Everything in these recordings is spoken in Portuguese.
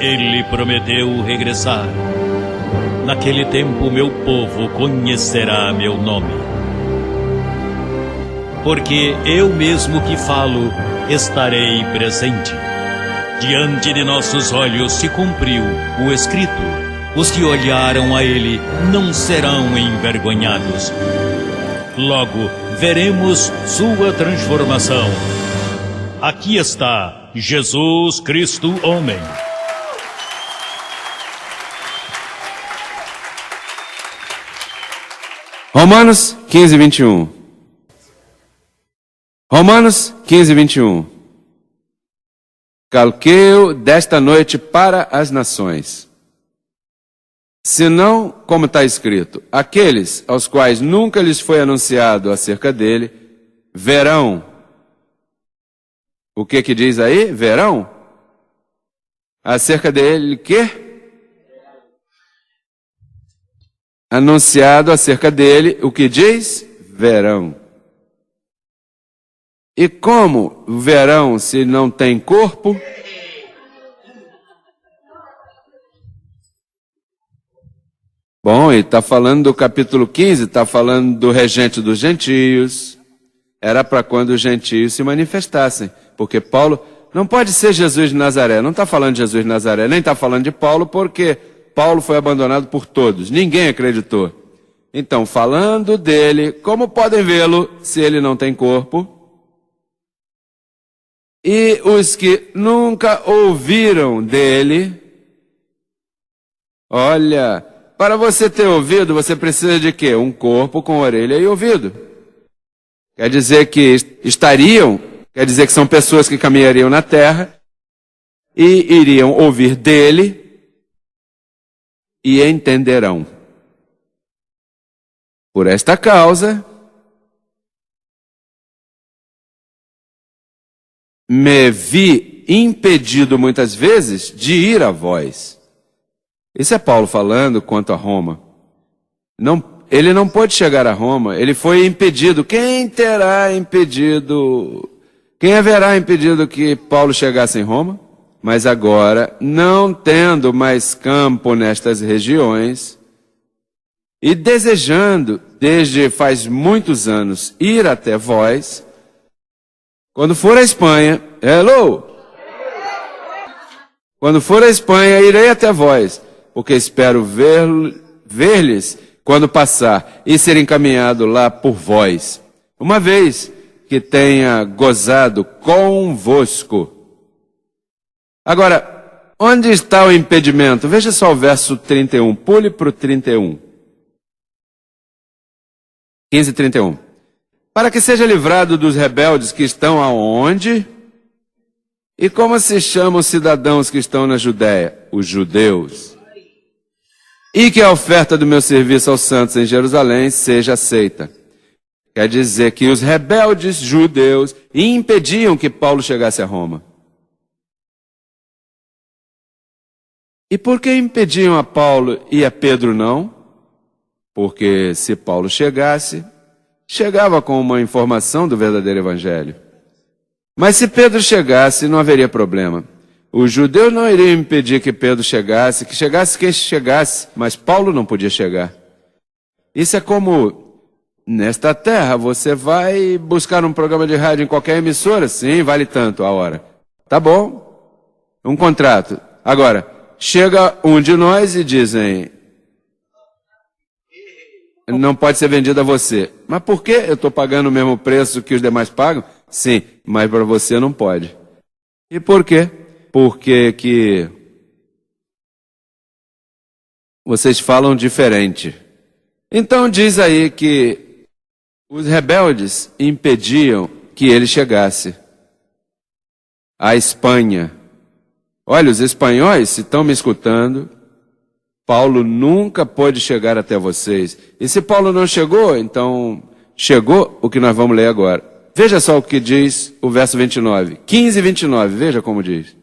Ele prometeu regressar. Naquele tempo meu povo conhecerá meu nome. Porque eu mesmo que falo, estarei presente. Diante de nossos olhos se cumpriu o escrito. Os que olharam a ele não serão envergonhados. Logo veremos sua transformação. Aqui está Jesus Cristo homem. Romanos 15, 21. Romanos 15, 21. Calqueu desta noite para as nações. Senão, como está escrito, aqueles aos quais nunca lhes foi anunciado acerca dele, verão. O que diz aí? Verão? Acerca dele, o quê? Anunciado acerca dele, o que diz? Verão. E como verão se não tem corpo? Bom, e está falando do capítulo 15, está falando do regente dos gentios. Era para quando os gentios se manifestassem. Porque Paulo não pode ser Jesus de Nazaré. Não está falando de Jesus de Nazaré, nem está falando de Paulo, porque Paulo foi abandonado por todos. Ninguém acreditou. Então, falando dele, como podem vê-lo se ele não tem corpo? E os que nunca ouviram dele, olha, para você ter ouvido, você precisa de quê? Um corpo com orelha e ouvido. Quer dizer que estariam, quer dizer que são pessoas que caminhariam na terra e iriam ouvir dele e entenderão. Por esta causa, me vi impedido muitas vezes de ir a vós. Isso é Paulo falando quanto a Roma. Ele não pôde chegar a Roma, ele foi impedido. Quem terá impedido? Quem haverá impedido que Paulo chegasse em Roma? Mas agora, não tendo mais campo nestas regiões, e desejando, desde faz muitos anos, ir até vós, quando for à Espanha, quando for à Espanha, irei até vós, porque espero ver-lhes quando passar e ser encaminhado lá por vós, uma vez que tenha gozado convosco. Agora, onde está o impedimento? Veja só o verso 31, pule para o 31. 15, 31. Para que seja livrado dos rebeldes que estão aonde? E como se chamam os cidadãos que estão na Judéia? Os judeus. E que a oferta do meu serviço aos santos em Jerusalém seja aceita. Quer dizer que os rebeldes judeus impediam que Paulo chegasse a Roma. E por que impediam a Paulo e a Pedro não? Porque se Paulo chegasse, chegava com uma informação do verdadeiro evangelho. Mas se Pedro chegasse, não haveria problema. Os judeus não iriam impedir que Pedro chegasse, que chegasse quem chegasse, mas Paulo não podia chegar. Isso é como, nesta terra, você vai buscar um programa de rádio em qualquer emissora, sim, vale tanto a hora. Tá bom, um contrato. Agora, chega um de nós e dizem, não pode ser vendido a você. Mas por quê? Eu estou pagando o mesmo preço que os demais pagam? Sim, mas para você não pode. E por quê? Porque que vocês falam diferente. Então diz aí que os rebeldes impediam que ele chegasse à Espanha. Olha, os espanhóis, se estão me escutando, Paulo nunca pôde chegar até vocês. E se Paulo não chegou, então chegou o que nós vamos ler agora. Veja só o que diz o verso 29. 15 e 29, veja como diz.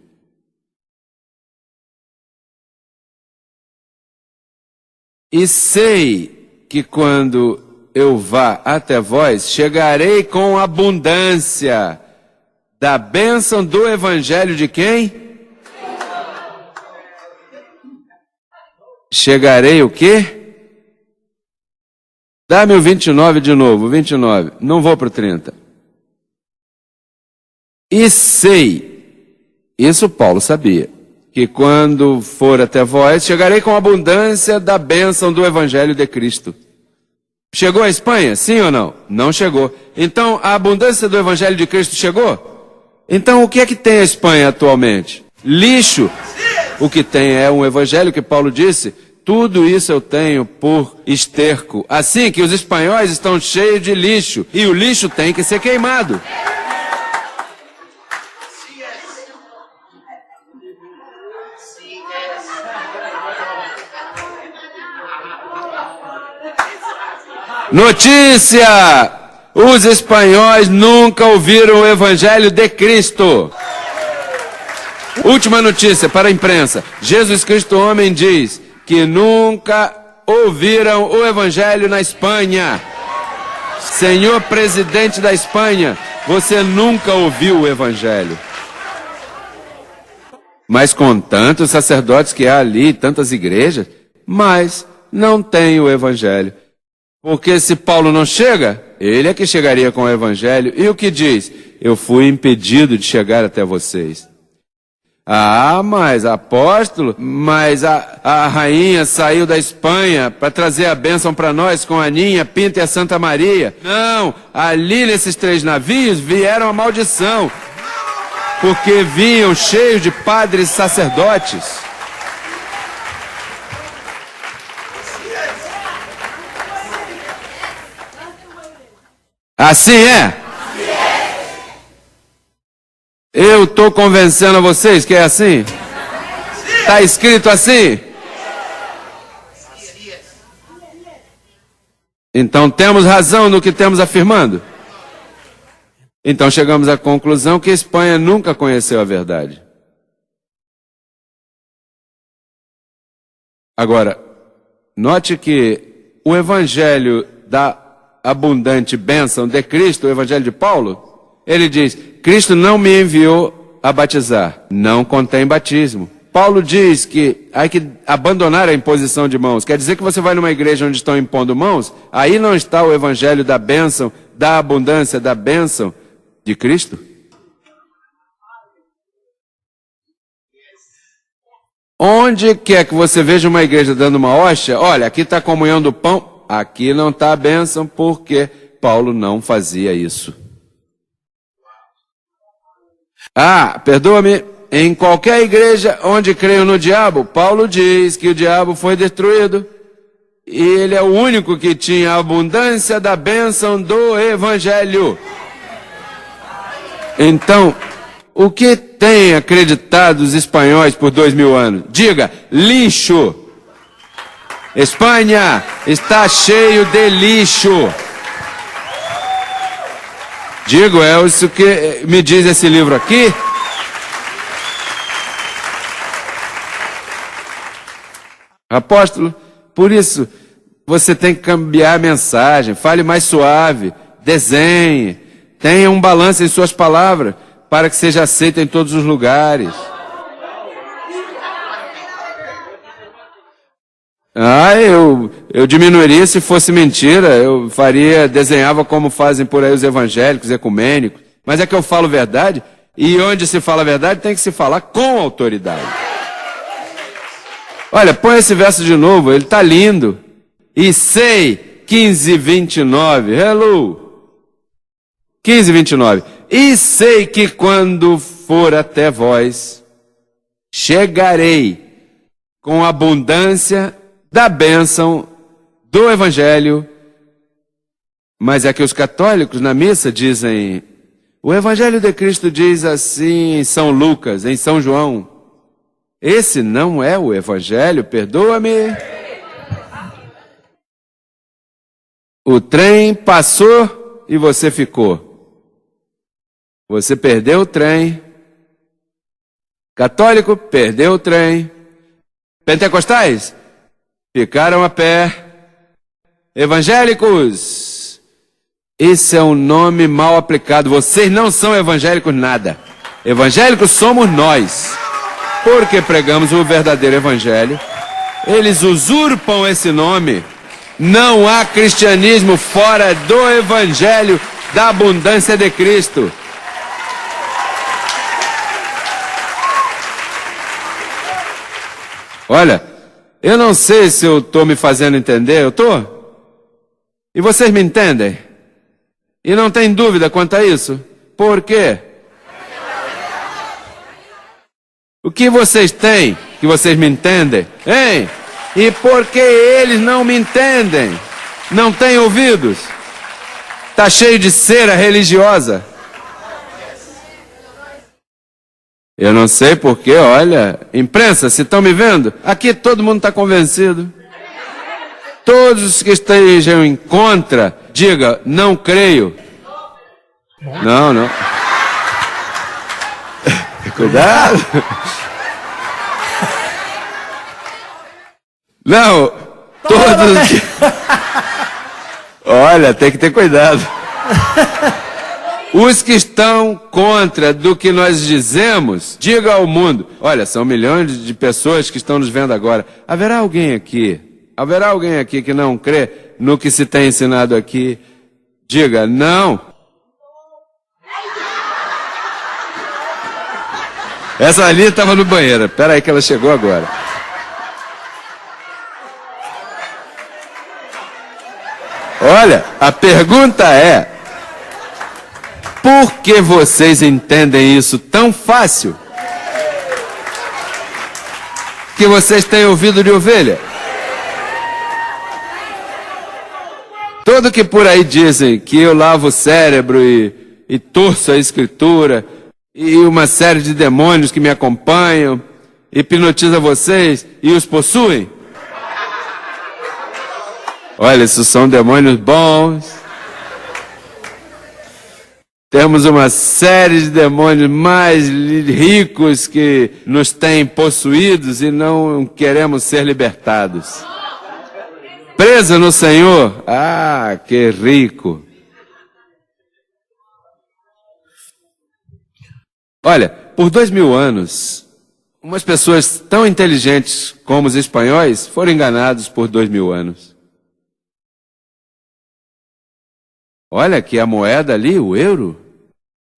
E sei que quando eu vá até vós, chegarei com abundância da bênção do evangelho de quem? chegarei o quê? Dá-me o 29 de novo, 29. Não vou para o 30. E sei, isso Paulo sabia, que quando for até vós, chegarei com abundância da bênção do Evangelho de Cristo. Chegou à Espanha? Sim ou não? Não chegou. Então, a abundância do Evangelho de Cristo chegou? Então, o que é que tem a Espanha atualmente? Lixo. O que tem é um Evangelho que Paulo disse, tudo isso eu tenho por esterco. Assim que os espanhóis estão cheios de lixo, e o lixo tem que ser queimado. Notícia! Os espanhóis nunca ouviram o Evangelho de Cristo. Última notícia para a imprensa. Jesus Cristo, homem, diz que nunca ouviram o Evangelho na Espanha. Senhor presidente da Espanha, você nunca ouviu o Evangelho. Mas com tantos sacerdotes que há ali, tantas igrejas, mas não tem o Evangelho. Porque se Paulo não chega, ele é que chegaria com o Evangelho. E o que diz? Eu fui impedido de chegar até vocês. Ah, mas apóstolo, mas a rainha saiu da Espanha para trazer a bênção para nós com a Aninha, Pinta e a Santa Maria. Não, ali nesses 3 navios vieram a maldição, porque vinham cheios de padres e sacerdotes. Assim é? Eu estou convencendo a vocês que é assim? Está escrito assim? Então temos razão no que temos afirmando? Então chegamos à conclusão que a Espanha nunca conheceu a verdade. Agora, note que o Evangelho da abundante bênção de Cristo, o Evangelho de Paulo, ele diz, Cristo não me enviou a batizar, não contém batismo. Paulo diz que há que abandonar a imposição de mãos, quer dizer que você vai numa igreja onde estão impondo mãos, aí não está o Evangelho da bênção, da abundância, da bênção de Cristo? Onde quer que você veja uma igreja dando uma hóstia, olha, aqui está a comunhão do pão, aqui não está a bênção, porque Paulo não fazia isso. Ah, perdoa-me, em qualquer igreja onde creiam no diabo, Paulo diz que o diabo foi destruído. E ele é o único que tinha a abundância da bênção do Evangelho. Então, o que tem acreditado os espanhóis por 2000 anos? Diga, lixo. Espanha está cheio de lixo. Digo, é isso que me diz esse livro aqui. Apóstolo, por isso você tem que cambiar a mensagem, fale mais suave, desenhe, tenha um balanço em suas palavras, para que seja aceito em todos os lugares. Ah, eu diminuiria se fosse mentira, eu desenhava como fazem por aí os evangélicos, ecumênicos, mas é que eu falo verdade, e onde se fala verdade tem que se falar com autoridade. Olha, põe esse verso de novo, ele está lindo. E sei, 15:29, hello, 15:29, e sei que quando for até vós, chegarei com abundância da bênção do Evangelho. Mas é que os católicos na missa dizem, o Evangelho de Cristo diz assim em São Lucas, em São João. Esse não é o Evangelho, perdoa-me. O trem passou e você ficou. Você perdeu o trem. Católico, perdeu o trem. Pentecostais, ficaram a pé. Evangélicos, esse é um nome mal aplicado. Vocês não são evangélicos nada. Evangélicos somos nós, porque pregamos o verdadeiro evangelho. Eles usurpam esse nome. Não há cristianismo fora do Evangelho da abundância de Cristo. Olha, eu não sei se eu estou me fazendo entender, eu estou? E vocês me entendem? E não tem dúvida quanto a isso? Por quê? O que vocês têm que vocês me entendem? Hein? E por que eles não me entendem? Não têm ouvidos? Está cheio de cera religiosa. Eu não sei porque, olha, imprensa, se estão me vendo, aqui todo mundo está convencido. Todos os que estejam em contra, diga, não creio. Não, não. Cuidado. Não, todos. Olha, tem que ter cuidado. Os que estão contra do que nós dizemos, diga ao mundo. Olha, são milhões de pessoas que estão nos vendo agora. Haverá alguém aqui que não crê no que se tem ensinado aqui? Diga, não. Essa ali estava no banheiro. Espera aí que ela chegou agora. Olha, a pergunta é: por que vocês entendem isso tão fácil? Que vocês têm ouvido de ovelha? Todo que por aí dizem que eu lavo o cérebro e torço a escritura, e uma série de demônios que me acompanham, hipnotiza vocês e os possuem. Olha, isso são demônios bons. Temos uma série de demônios mais ricos que nos têm possuídos e não queremos ser libertados. Preso no Senhor? Ah, que rico! Olha, por 2000 anos, umas pessoas tão inteligentes como os espanhóis foram enganados por 2000 anos. Olha que a moeda ali, o euro,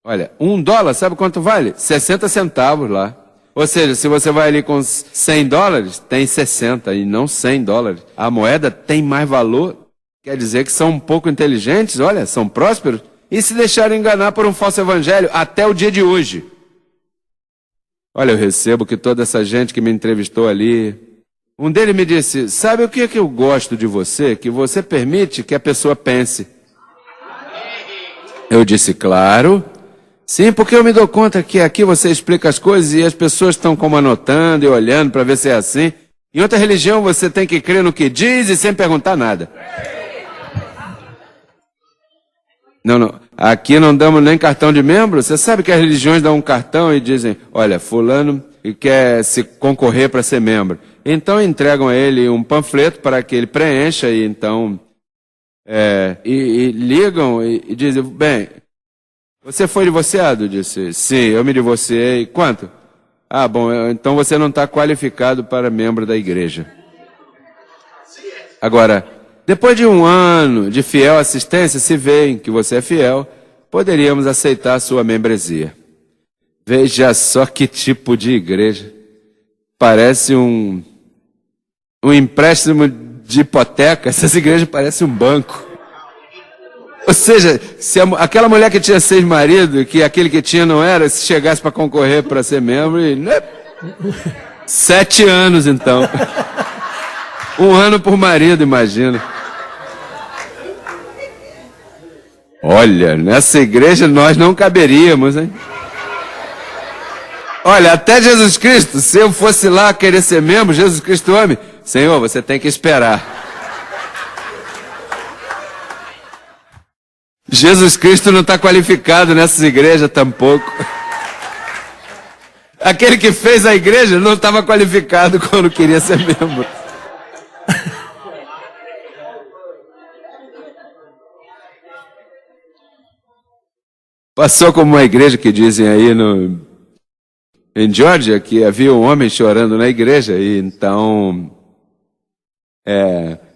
olha, $1, sabe quanto vale? 60 centavos lá. Ou seja, se você vai ali com $100, tem 60 e não $100. A moeda tem mais valor, quer dizer que são um pouco inteligentes, olha, são prósperos, e se deixaram enganar por um falso evangelho até o dia de hoje. Olha, eu recebo que toda essa gente que me entrevistou ali, um deles me disse, sabe o que é que eu gosto de você? Que você permite que a pessoa pense. Eu disse, claro. Sim, porque eu me dou conta que aqui você explica as coisas e as pessoas estão como anotando e olhando para ver se é assim. Em outra religião você tem que crer no que diz e sem perguntar nada. Não. Aqui não damos nem cartão de membro. Você sabe que as religiões dão um cartão e dizem, olha, fulano quer se concorrer para ser membro. Então entregam a ele um panfleto para que ele preencha e então... E ligam e dizem, bem, você foi divorciado? Eu disse, sim, eu me divorciei. Quanto? Ah, bom, então você não está qualificado para membro da igreja. Agora, depois de 1 ano de fiel assistência, se veem que você é fiel, poderíamos aceitar a sua membresia. Veja só que tipo de igreja. Parece um empréstimo de hipoteca. Essas igrejas parecem um banco. Ou seja, se aquela mulher que tinha 6 maridos, que aquele que tinha não era, se chegasse para concorrer para ser membro, 7 anos então. 1 ano por marido, imagina. Olha, nessa igreja nós não caberíamos, hein? Olha, até Jesus Cristo, se eu fosse lá querer ser membro, Jesus Cristo homem, Senhor, você tem que esperar. Jesus Cristo não está qualificado nessas igrejas tampouco. Aquele que fez a igreja não estava qualificado quando queria ser membro. Passou como uma igreja que dizem aí em Geórgia que havia um homem chorando na igreja e então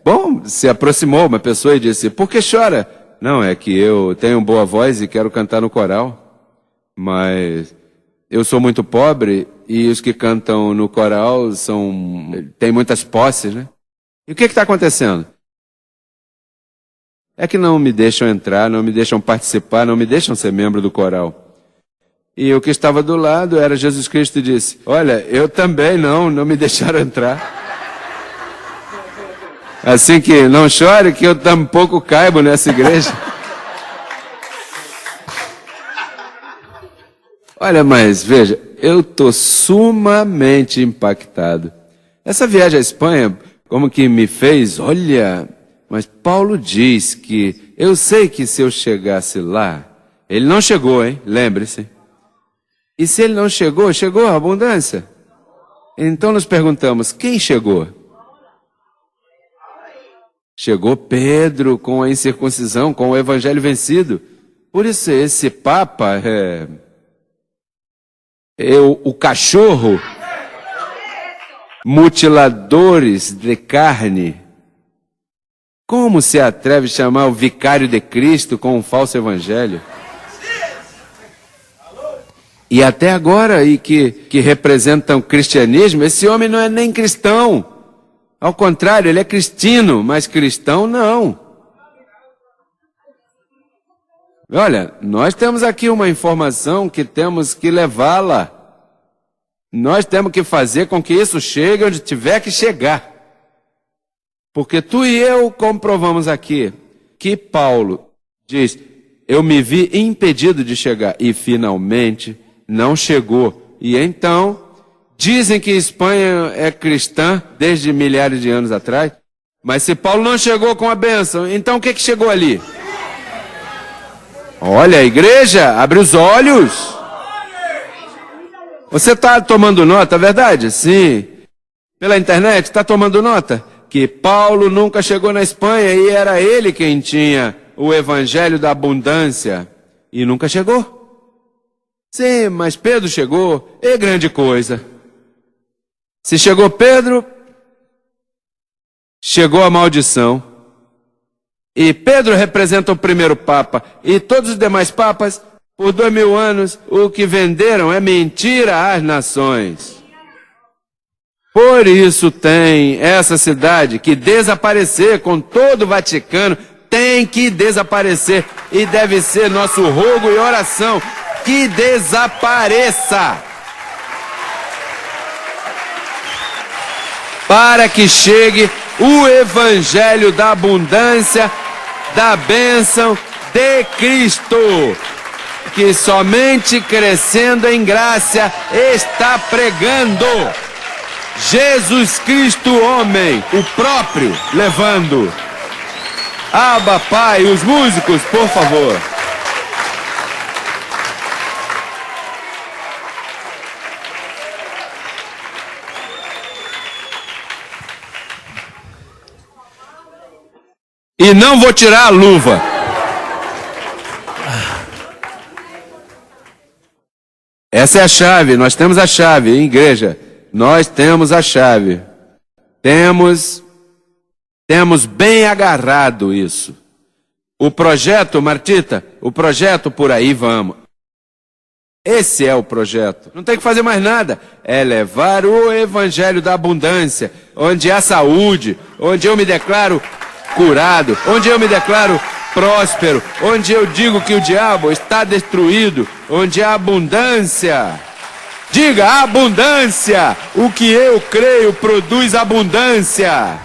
Bom, se aproximou uma pessoa e disse: por que chora? Não, é que eu tenho boa voz e quero cantar no coral, mas eu sou muito pobre e os que cantam no coral têm muitas posses, né? E o que está acontecendo? É que não me deixam entrar, não me deixam participar, não me deixam ser membro do coral. E o que estava do lado era Jesus Cristo e disse: olha, eu também não me deixaram entrar. Assim que não chore que eu tampouco caibo nessa igreja. Olha, mas veja, eu estou sumamente impactado. Essa viagem à Espanha, como que me fez, olha, mas Paulo diz que eu sei que se eu chegasse lá, ele não chegou, hein? Lembre-se. E se ele não chegou, chegou a abundância. Então nos perguntamos, quem chegou? Chegou Pedro com a incircuncisão, com o evangelho vencido. Por isso esse Papa o cachorro, mutiladores de carne. Como se atreve a chamar o vicário de Cristo com um falso evangelho? E até agora, aí que representam o cristianismo, esse homem não é nem cristão. Ao contrário, ele é cristino, mas cristão não. Olha, nós temos aqui uma informação que temos que levá-la. Nós temos que fazer com que isso chegue onde tiver que chegar. Porque tu e eu comprovamos aqui que Paulo diz: eu me vi impedido de chegar, e finalmente não chegou. E então, dizem que Espanha é cristã desde milhares de anos atrás, mas se Paulo não chegou com a bênção, então o que chegou ali? Olha, a igreja, abre os olhos. Você está tomando nota, é verdade? Sim. Pela internet, está tomando nota? Que Paulo nunca chegou na Espanha e era ele quem tinha o evangelho da abundância. E nunca chegou. Sim, mas Pedro chegou, é grande coisa. Se chegou Pedro, chegou a maldição. E Pedro representa o primeiro Papa. E todos os demais Papas, por 2000 anos, o que venderam é mentira às nações. Por isso tem essa cidade que desaparecer com todo o Vaticano, tem que desaparecer. E deve ser nosso rogo e oração que desapareça. Para que chegue o evangelho da abundância, da bênção de Cristo, que somente crescendo em graça está pregando. Jesus Cristo homem, o próprio, levando. Abba, Pai, os músicos, por favor. E não vou tirar a luva. Essa é a chave, nós temos a chave, hein, igreja? Nós temos a chave. Temos bem agarrado isso. O projeto, Martita, o projeto Por Aí Vamos. Esse é o projeto. Não tem que fazer mais nada. É levar o evangelho da abundância, onde há saúde, onde eu me declaro curado, onde eu me declaro próspero, onde eu digo que o diabo está destruído, onde há abundância. Diga, abundância! O que eu creio produz abundância.